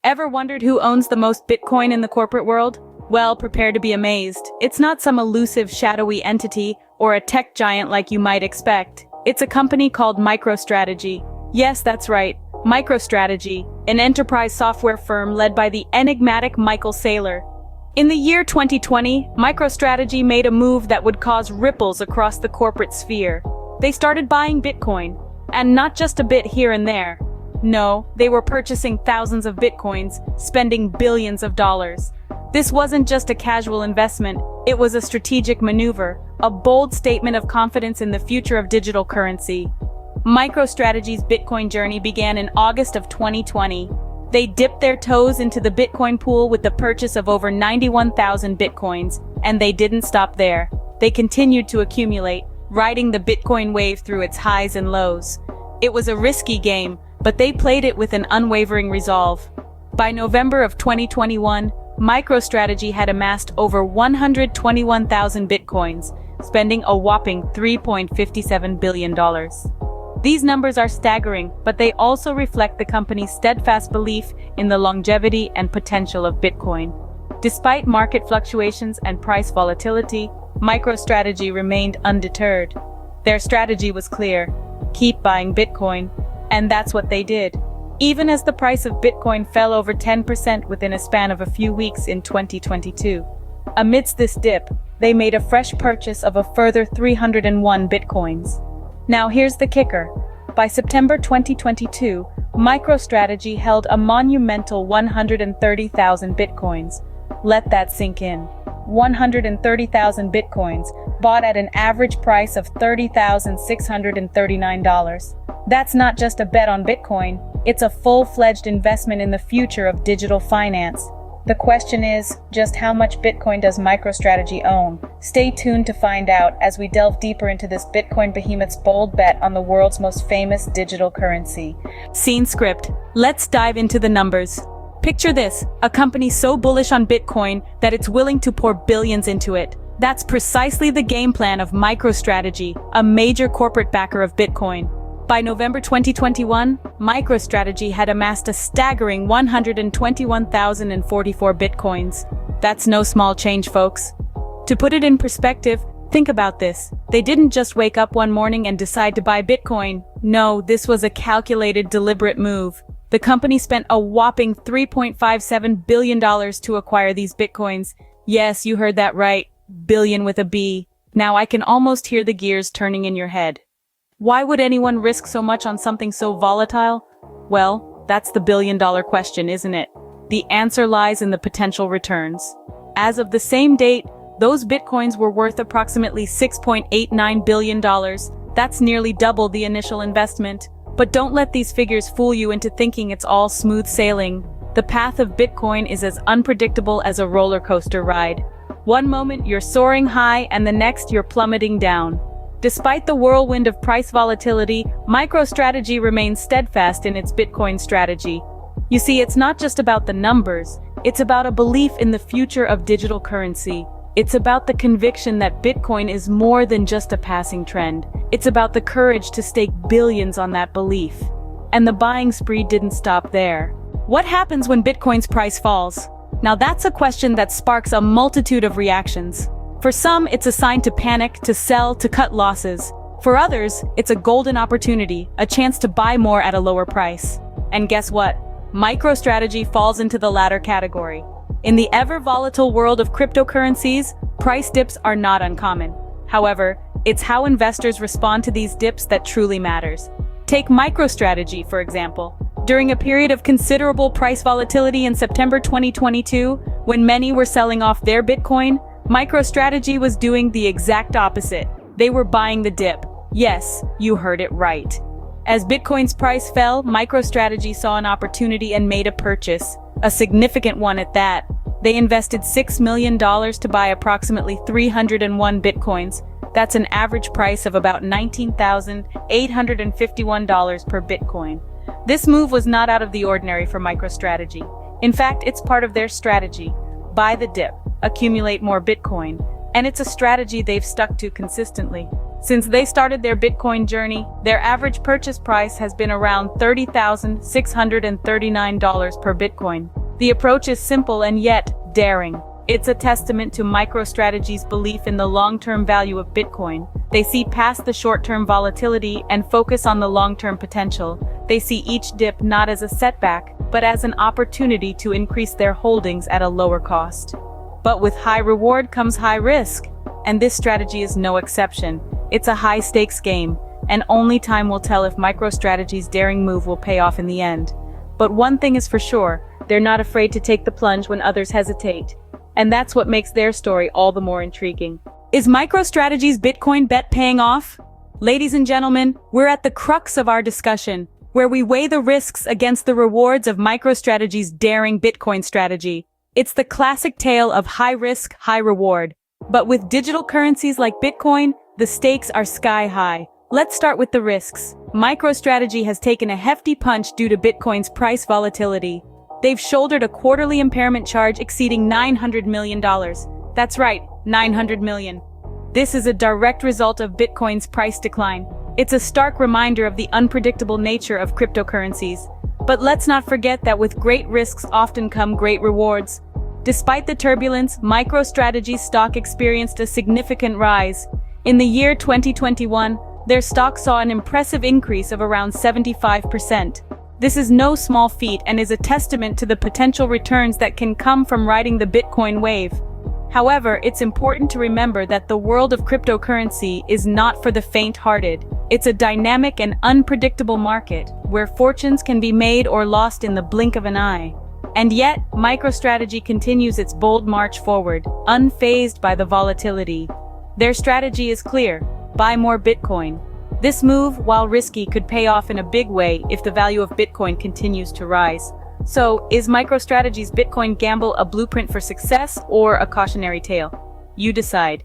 Ever wondered who owns the most Bitcoin in the corporate world? Well, prepare to be amazed. It's not some elusive, shadowy entity or a tech giant like you might expect. It's a company called MicroStrategy. Yes, that's right, MicroStrategy, an enterprise software firm led by the enigmatic Michael Saylor. In the year 2020, MicroStrategy made a move that would cause ripples across the corporate sphere. They started buying Bitcoin, and not just a bit here and there. No, they were purchasing thousands of Bitcoins, spending billions of dollars. This wasn't just a casual investment, it was a strategic maneuver, a bold statement of confidence in the future of digital currency. MicroStrategy's Bitcoin journey began in August of 2020. They dipped their toes into the Bitcoin pool with the purchase of over 91,000 Bitcoins, and they didn't stop there. They continued to accumulate, riding the Bitcoin wave through its highs and lows. It was a risky game, but they played it with an unwavering resolve. By November of 2021, MicroStrategy had amassed over 121,000 Bitcoins, spending a whopping $3.57 billion. These numbers are staggering, but they also reflect the company's steadfast belief in the longevity and potential of Bitcoin. Despite market fluctuations and price volatility, MicroStrategy remained undeterred. Their strategy was clear: keep buying Bitcoin, and that's what they did. Even as the price of Bitcoin fell over 10% within a span of a few weeks in 2022. Amidst this dip, they made a fresh purchase of a further 301 Bitcoins. Now here's the kicker. By September 2022, MicroStrategy held a monumental 130,000 Bitcoins. Let that sink in. 130,000 Bitcoins, bought at an average price of $30,639. That's not just a bet on Bitcoin, it's a full-fledged investment in the future of digital finance. The question is, just how much Bitcoin does MicroStrategy own? Stay tuned to find out as we delve deeper into this Bitcoin behemoth's bold bet on the world's most famous digital currency. Scene script. Let's dive into the numbers. Picture this, a company so bullish on Bitcoin that it's willing to pour billions into it. That's precisely the game plan of MicroStrategy, a major corporate backer of Bitcoin. By November 2021, MicroStrategy had amassed a staggering 121,044 Bitcoins. That's no small change, folks. To put it in perspective, think about this. They didn't just wake up one morning and decide to buy Bitcoin. No, this was a calculated, deliberate move. The company spent a whopping $3.57 billion to acquire these Bitcoins. Yes, you heard that right. Billion with a B. Now I can almost hear the gears turning in your head. Why would anyone risk so much on something so volatile? Well, that's the billion-dollar question, isn't it? The answer lies in the potential returns. As of the same date, those Bitcoins were worth approximately $6.89 billion. That's nearly double the initial investment. But don't let these figures fool you into thinking it's all smooth sailing. The path of Bitcoin is as unpredictable as a roller coaster ride. One moment you're soaring high and the next you're plummeting down. Despite the whirlwind of price volatility, MicroStrategy remains steadfast in its Bitcoin strategy. You see, it's not just about the numbers, it's about a belief in the future of digital currency. It's about the conviction that Bitcoin is more than just a passing trend. It's about the courage to stake billions on that belief. And the buying spree didn't stop there. What happens when Bitcoin's price falls? Now that's a question that sparks a multitude of reactions. For some, it's a sign to panic, to sell, to cut losses. For others, it's a golden opportunity, a chance to buy more at a lower price. And guess what? MicroStrategy falls into the latter category. In the ever-volatile world of cryptocurrencies, price dips are not uncommon. However, it's how investors respond to these dips that truly matters. Take MicroStrategy, for example. During a period of considerable price volatility in September 2022, when many were selling off their Bitcoin, MicroStrategy was doing the exact opposite. They were buying the dip. Yes, you heard it right. As Bitcoin's price fell, MicroStrategy saw an opportunity and made a purchase, a significant one at that. They invested $6 million to buy approximately 301 Bitcoins. That's an average price of about $19,851 per Bitcoin. This move was not out of the ordinary for MicroStrategy. In fact, it's part of their strategy. Buy the dip, accumulate more Bitcoin, and it's a strategy they've stuck to consistently. Since they started their Bitcoin journey, their average purchase price has been around $30,639 per Bitcoin. The approach is simple and yet daring. It's a testament to MicroStrategy's belief in the long-term value of Bitcoin. They see past the short-term volatility and focus on the long-term potential. They see each dip not as a setback, but as an opportunity to increase their holdings at a lower cost. But with high reward comes high risk, and this strategy is no exception. It's a high-stakes game, and only time will tell if MicroStrategy's daring move will pay off in the end. But one thing is for sure, they're not afraid to take the plunge when others hesitate. And that's what makes their story all the more intriguing. Is MicroStrategy's Bitcoin bet paying off? Ladies and gentlemen, we're at the crux of our discussion, where we weigh the risks against the rewards of MicroStrategy's daring Bitcoin strategy. It's the classic tale of high risk, high reward. But with digital currencies like Bitcoin, the stakes are sky high. Let's start with the risks. MicroStrategy has taken a hefty punch due to Bitcoin's price volatility. They've shouldered a quarterly impairment charge exceeding $900 million. That's right, $900 million. This is a direct result of Bitcoin's price decline. It's a stark reminder of the unpredictable nature of cryptocurrencies. But let's not forget that with great risks often come great rewards. Despite the turbulence, MicroStrategy's stock experienced a significant rise. In the year 2021, their stock saw an impressive increase of around 75%. This is no small feat and is a testament to the potential returns that can come from riding the Bitcoin wave. However, it's important to remember that the world of cryptocurrency is not for the faint-hearted. It's a dynamic and unpredictable market, where fortunes can be made or lost in the blink of an eye. And yet, MicroStrategy continues its bold march forward, unfazed by the volatility. Their strategy is clear: buy more Bitcoin. This move, while risky, could pay off in a big way if the value of Bitcoin continues to rise. So, is MicroStrategy's Bitcoin gamble a blueprint for success or a cautionary tale? You decide.